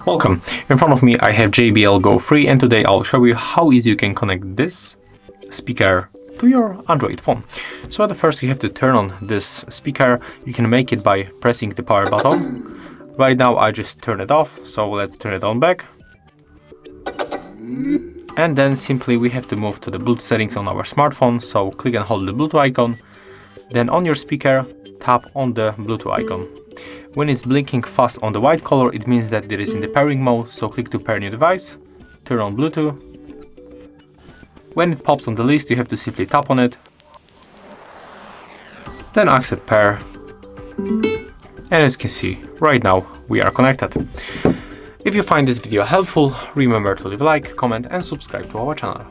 Welcome. In front of me I have JBL Go 3 and today I'll show you how easy you can connect this speaker to your Android phone. So at first you have to turn on this speaker. You can make it by pressing the power button. Right now I just turn it off, so let's turn it on back. And then simply we have to move to the Bluetooth settings on our smartphone, so click and hold the Bluetooth icon. Then on your speaker, tap on the Bluetooth icon. When it's blinking fast on the white color, it means that it is in the pairing mode, so click to pair new device, turn on Bluetooth. When it pops on the list, you have to simply tap on it, then accept pair. And as you can see, right now we are connected. If you find this video helpful, remember to leave a like, comment and subscribe to our channel.